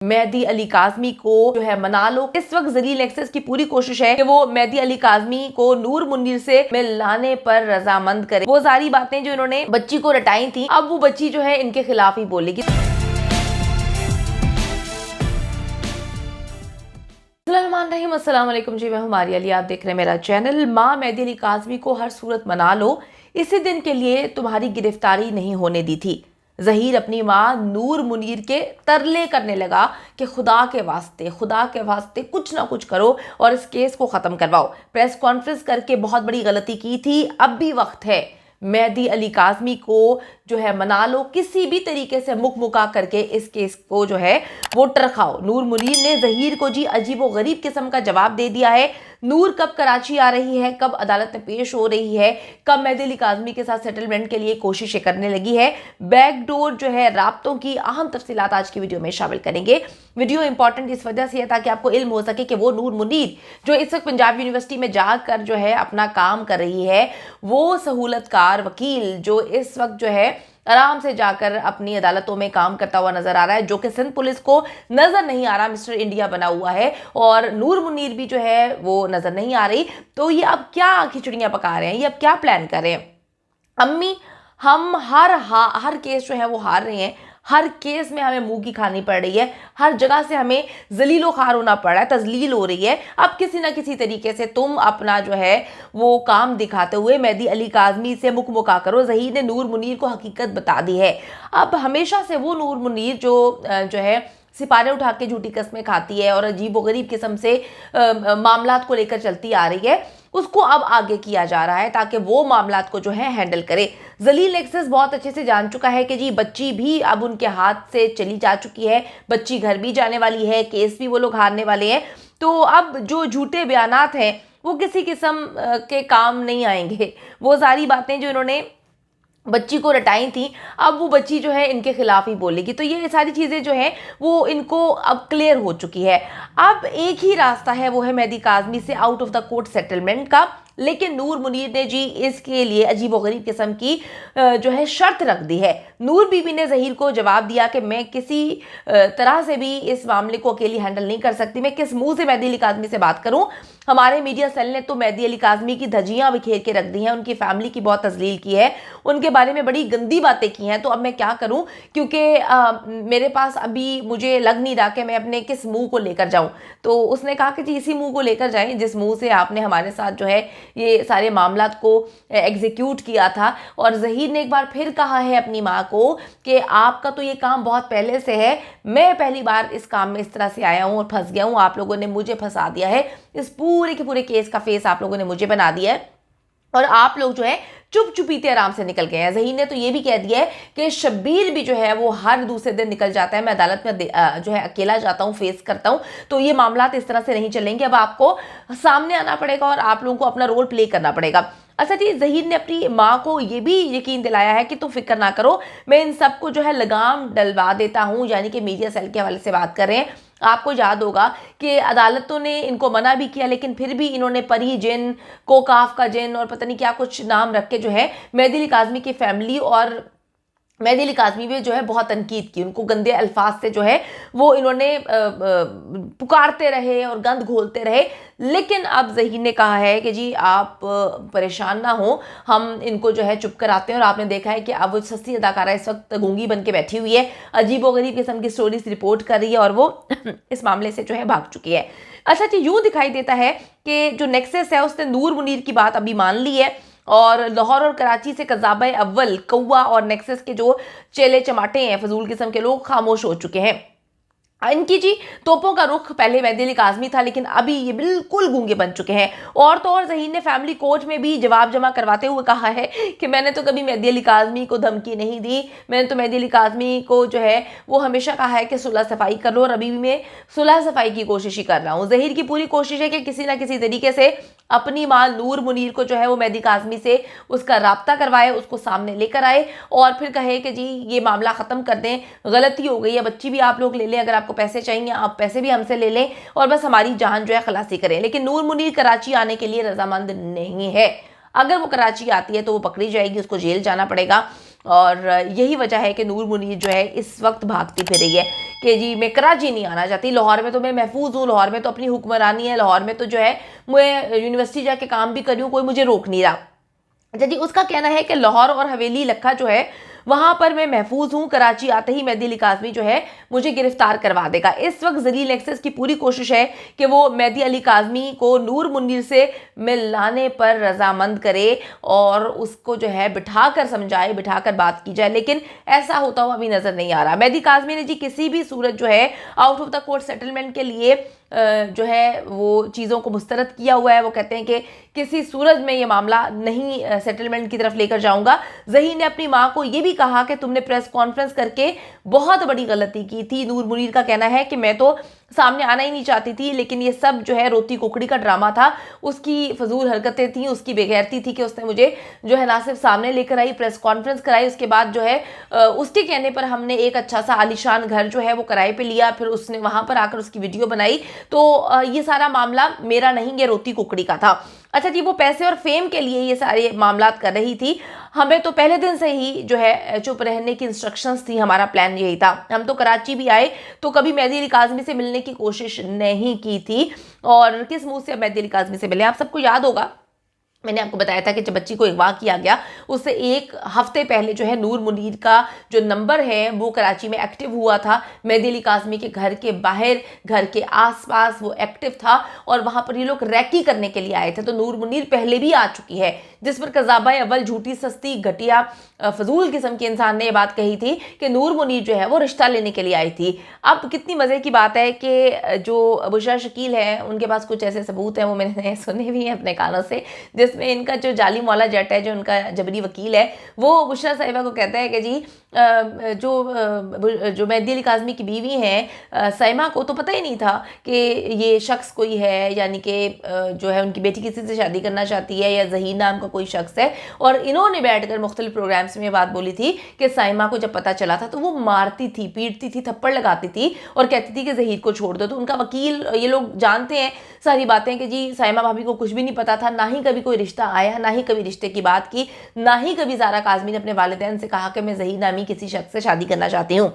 मेहदी अली काज़मी को जो है मना लो। इस वक्त जलील एक्सेस की पूरी कोशिश है कि वो मेहदी अली काज़मी को नूर मुनीर से मिलाने पर रजामंद करे। वो सारी बातें जो इन्होंने बच्ची को रटाई थी, अब वो बच्ची जो है इनके खिलाफ ही बोलेगी। अस्सलाम वालेकुम जी, मैं हूं मारिया अली, आप देख रहे हैं मेरा चैनल। माँ मेहदी अली काज़मी को हर सूरत मना लो, इसी दिन के लिए तुम्हारी गिरफ्तारी नहीं होने दी थी। ज़हीर अपनी माँ नूर मुनीर के तरले करने लगा कि खुदा के वास्ते कुछ ना कुछ करो और इस केस को ख़त्म करवाओ। प्रेस कॉन्फ्रेंस करके बहुत बड़ी गलती की थी, अब भी वक्त है। मेहदी अली काज़मी को जो है मना लो, किसी भी तरीके से मुका करके इस केस को जो है वो टरखाओ। नूर मुनीर ने ज़हीर को जी अजीब व गरीब किस्म का जवाब दे दिया है। नूर कब कराची आ रही है, कब अदालत में पेश हो रही है, कब मेहदी अली काज़मी के साथ सेटलमेंट के लिए कोशिशें करने लगी है, बैकडोर जो है राब्तों की अहम तफसीलात आज की वीडियो में शामिल करेंगे। वीडियो इंपॉर्टेंट इस वजह से है ताकि आपको इल्म हो सके कि वो नूर मुनीर जो इस वक्त पंजाब यूनिवर्सिटी में जाकर जो है अपना काम कर रही है, वो सहूलतकार वकील जो इस वक्त जो है आराम से जाकर अपनी अदालतों में काम करता हुआ नजर आ रहा है, जो कि सिंध पुलिस को नजर नहीं आ रहा, मिस्टर इंडिया बना हुआ है, और नूर मुनीर भी जो है वो नजर नहीं आ रही। तो ये अब क्या खिचड़ियां पका रहे हैं, ये अब क्या प्लान कर रहे हैं? अम्मी, हम हर केस जो है वो हार रहे हैं, हर केस में हमें मुंह की खानी पड़ रही है, हर जगह से हमें जलीलो खार होना पड़ रहा है, तजलील हो रही है। अब किसी ना किसी तरीके से तुम अपना जो है वो काम दिखाते हुए मेहदी अली काज़मी से मुका करो। ज़हीर ने नूर मुनीर को हकीकत बता दी है। अब हमेशा से वो नूर मुनीर जो है सिपारे उठा के झूठी कस्में खाती है और अजीब व गरीब किस्म से मामलात को लेकर चलती आ रही है, उसको अब आगे किया जा रहा है ताकि वो मामलात को जो है हैंडल करे। जलील एक्सेस बहुत अच्छे से जान चुका है कि जी बच्ची भी अब उनके हाथ से चली जा चुकी है, बच्ची घर भी जाने वाली है, केस भी वो लोग हारने वाले हैं। तो अब जो झूठे बयानात हैं वो किसी किस्म के काम नहीं आएंगे। वो सारी बातें जो इन्होंने बच्ची को रटाई थी, अब वो बच्ची जो है इनके खिलाफ ही बोलेगी। तो ये सारी चीज़ें जो हैं वो इनको अब क्लियर हो चुकी है। अब एक ही रास्ता है, वो है मेहदी काज़मी से out of the court settlement का। लेकिन नूर मुनीर ने जी इसके लिए अजीब व गरीब किस्म की जो है शर्त रख दी है। नूर बीबी ने ज़हीर को जवाब दिया कि मैं किसी तरह से भी इस मामले को अकेली हैंडल नहीं कर सकती, मैं किस मुंह से मेहदी अली काज़मी से बात करूं। हमारे मीडिया सेल ने तो मेहदी अली काज़मी की धज्जियां बिखेर के रख दी हैं, उनकी फैमिली की बहुत तजलील की है, उनके बारे में बड़ी गंदी बातें की हैं। तो अब मैं क्या करूं, क्योंकि मेरे पास अभी मुझे लग नहीं रहा कि मैं अपने किस मुंह को लेकर जाऊं। तो उसने कहा कि जी इसी मुंह को लेकर जाएं जिस मुंह से आपने हमारे साथ जो है ये सारे मामलात को एग्जीक्यूट किया था। और ज़हीर ने एक बार फिर कहा है अपनी माँ को कि आपका तो ये काम बहुत पहले से है, मैं पहली बार इस काम में इस तरह से आया हूँ और फंस गया हूँ, आप लोगों ने मुझे फंसा दिया है, इस पूरे के पूरे केस का फेस आप लोगों ने मुझे बना दिया है और आप लोग जो है चुप चुपीते आराम से निकल गए हैं। ज़हीर ने तो ये भी कह दिया है कि शब्बीर भी जो है वो हर दूसरे दिन निकल जाता है, मैं अदालत में जो है अकेला जाता हूँ, फेस करता हूँ। तो ये मामलात इस तरह से नहीं चलेंगे, अब आपको सामने आना पड़ेगा और आप लोगों को अपना रोल प्ले करना पड़ेगा। अच्छा जी, ज़हीर ने अपनी माँ को ये भी यकीन दिलाया है कि तुम फिक्र ना करो, मैं इन सबको जो है लगाम डलवा देता हूँ, यानी कि मीडिया सेल के हवाले से बात कर रहे हैं। आपको याद होगा कि अदालतों ने इनको मना भी किया, लेकिन फिर भी इन्होंने परी जिन, कोकाफ का जिन और पता नहीं क्या कुछ नाम रख के जो है मेहदी अली काज़मी की फैमिली और मेहदी अली काज़मी भी जो है बहुत तनकीद की, उनको गंदे अल्फाज से जो है वो इन्होंने पुकारते रहे और गंद घोलते रहे। लेकिन अब ज़हीर ने कहा है कि जी आप परेशान ना हो, हम इनको जो है चुप कराते हैं। और आपने देखा है कि अब वो सस्ती अदाकारा इस वक्त गूंगी बन के बैठी हुई है, अजीब व गरीब किस्म की स्टोरीज रिपोर्ट कर रही है और वो इस मामले से जो है भाग चुकी है। अच्छा जी, यूँ दिखाई देता है कि जो नेक्सस है उसने नूर मुनीर की बात अभी मान ली है और लाहौर और कराची से कज़ाबा अव्वल, कौवा और नेक्सस के जो चेले चमाटे हैं, फजूल किस्म के लोग, खामोश हो चुके हैं। इनकी जी तोपों का रुख पहले मेहदी अली काज़मी था, लेकिन अभी ये बिल्कुल गूंगे बन चुके हैं। और तो और ज़हीर ने फैमिली कोर्ट में भी जवाब जमा करवाते हुए कहा है कि मैंने तो कभी मेहदी अली काज़मी को धमकी नहीं दी, मैंने तो मेहदी अली काज़मी को जो है वो हमेशा कहा है कि सुलह सफाई कर लो और अभी भी मैं सुलह सफाई की कोशिश ही कर रहा हूँ। ज़हीर की पूरी कोशिश है कि किसी ना किसी तरीके से अपनी माँ नूर मुनीर को जो है वो मेहदी काज़मी से उसका राब्ता करवाए, उसको सामने लेकर आए और फिर कहे कि जी ये मामला ख़त्म कर दें, गलती हो गई है, बच्ची भी आप लोग ले लें, अगर आपको पैसे चाहिए आप पैसे भी हमसे ले लें और बस हमारी जान जो है खलासी करें। लेकिन नूर मुनीर कराची आने के लिए रजामंद नहीं है। अगर वो कराची आती है तो वो पकड़ी जाएगी, उसको जेल जाना पड़ेगा और यही वजह है कि नूर मुनीर जो है इस वक्त भागती फिर रही है कि जी मैं कराची नहीं आना चाहती, लाहौर में तो मैं महफूज हूँ, लाहौर में तो अपनी हुक्मरानी है, लाहौर में तो जो है मैं यूनिवर्सिटी जाके काम भी कर रही हूँ, कोई मुझे रोक नहीं रहा। अच्छा जी, उसका कहना है कि लाहौर और हवेली लखा जो है वहां पर मैं महफूज हूं, कराची आते ही मेहदी अली काज़मी जो है मुझे गिरफ्तार करवा देगा। इस वक्त जलील एक्सेस की पूरी कोशिश है कि वो मेहदी अली काज़मी को नूर मुनीर से मिलाने पर रजामंद करे और उसको जो है बिठाकर समझाए, बिठाकर बात की जाए, लेकिन ऐसा होता हुआ अभी नजर नहीं आ रहा। मेहदी काज़मी ने जी किसी भी सूरत जो है out of the court settlement के लिए जो है वो चीज़ों को मुस्तरद किया हुआ है। वो कहते हैं कि किसी सूरत में ये मामला नहीं सेटलमेंट की तरफ लेकर जाऊंगा। ज़हीर ने अपनी माँ को ये भी कहा कि तुमने प्रेस कॉन्फ्रेंस करके बहुत बड़ी गलती की थी। नूर मुनीर का कहना है कि मैं तो सामने आना ही नहीं चाहती थी, लेकिन ये सब जो है रोती कुकड़ी का ड्रामा था, उसकी फजूल हरकतें थी, उसकी बेगैरती थी कि उसने मुझे जो है ना सिर्फ सामने लेकर आई, प्रेस कॉन्फ्रेंस कराई, उसके बाद जो है उसके कहने पर हमने एक अच्छा सा आलीशान घर जो है वो किराए पे लिया, फिर उसने वहां पर आकर उसकी वीडियो बनाई। तो ये सारा मामला मेरा नहीं, ये रोती कुकड़ी का था। अच्छा जी, वो पैसे और फेम के लिए ये सारे मामला कर रही थी। हमें तो पहले दिन से ही जो है चुप रहने की इंस्ट्रक्शंस थी, हमारा प्लान यही था। हम तो कराची भी आए तो कभी मेहदी अली काज़मी से मिलने की कोशिश नहीं की थी। और किस मुंह से अब मेहदी अली काज़मी से मिले? आप सबको याद होगा, मैंने आपको बताया था कि जब बच्ची को अगवा किया गया उससे एक हफ्ते पहले जो है नूर मुनीर का जो नंबर है वो कराची में एक्टिव हुआ था। मेहदी अली काज़मी के घर के बाहर, घर के आसपास वो एक्टिव था और वहां पर ये लोग रैकी करने के लिए आए थे। तो नूर मुनीर पहले भी आ चुकी है, जिस पर कज़ाबा अव्वल झूठी, सस्ती, घटिया, फजूल किस्म के इंसान ने यह बात कही थी कि नूर मुनीर जो है वो रिश्ता लेने के लिए आई थी। अब कितनी मज़े की बात है कि जो बुशरा शकील है उनके पास कुछ ऐसे सबूत हैं, वो मैंने सुने भी हैं अपने कानों से, जिसमें इनका जो जाली मौला जट है, जो उनका जबरी वकील है, वो बुशरा साहिबा को कहता है कि जी जो मेहदी अली काज़मी की बीवी हैं साइमा को तो पता ही नहीं था कि ये शख्स कोई है, यानी कि जो है उनकी बेटी किसी से शादी करना चाहती है या ज़हीर नाम का कोई शख्स है। और इन्होंने बैठकर मुख्तलिफ प्रोग्राम्स में बात बोली थी कि साइमा को जब पता चला था तो वो मारती थी, पीटती थी, थप्पड़ लगाती थी और कहती थी कि ज़हीर को छोड़ दो। तो उनका वकील, ये लोग जानते हैं सारी बातें कि जी साइमा भाभी को कुछ भी नहीं पता था, ना ही कभी कोई रिश्ता आया, ना ही कभी रिश्ते की बात की, ना ही कभी ज़ारा काज़मी ने अपने वालिदैन से कहा कि मैं ज़हीर नामी किसी शख्स से शादी करना चाहती हूँ।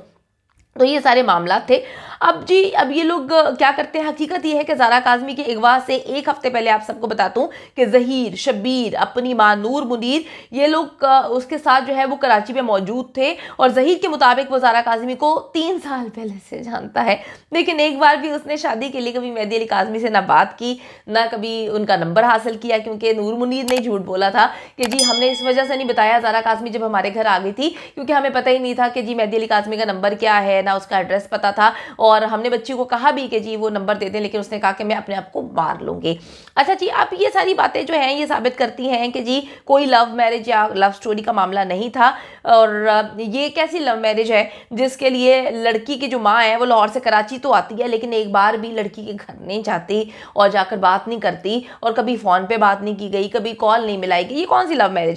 तो ये सारे मामला थे। अब ये लोग क्या करते हैं, हकीकत ये है कि ज़ारा काज़मी के अगवा से एक हफ्ते पहले आप सबको बता दूं कि ज़हीर, शब्बीर, अपनी मां नूर मुनीर, ये लोग उसके साथ जो है वो कराची में मौजूद थे और ज़हीर के मुताबिक वो ज़ारा काज़मी को 3 साल पहले से जानता है, लेकिन एक बार भी उसने शादी के लिए कभी मेहदी अली काज़मी से ना बात की, ना कभी उनका नंबर हासिल किया, क्योंकि नूर मुनीर ने झूठ बोला था कि जी हमने इस वजह से नहीं बताया ज़ारा काज़मी जब हमारे घर आ गई थी, क्योंकि हमें पता ही नहीं था कि जी मेहदी अली काज़मी का नंबर क्या है, ना उसका एड्रेस पता था। और हमने बच्ची को कहा भी कि जी वो नंबर दे दें, लेकिन उसने कहा कि मैं अपने आप को मार लूंगी। अच्छा जी, अब ये सारी बातें जो हैं ये साबित करती हैं कि जी कोई लव मैरिज या लव स्टोरी का मामला नहीं था। और ये कैसी लव मैरिज है जिसके लिए लड़की की जो माँ है वो लाहौर से कराची तो आती है, लेकिन एक बार भी लड़की के घर नहीं जाती और जाकर बात नहीं करती, और कभी फ़ोन पे बात नहीं की गई, कभी कॉल नहीं मिलाई गई। ये कौन सी लव मैरिज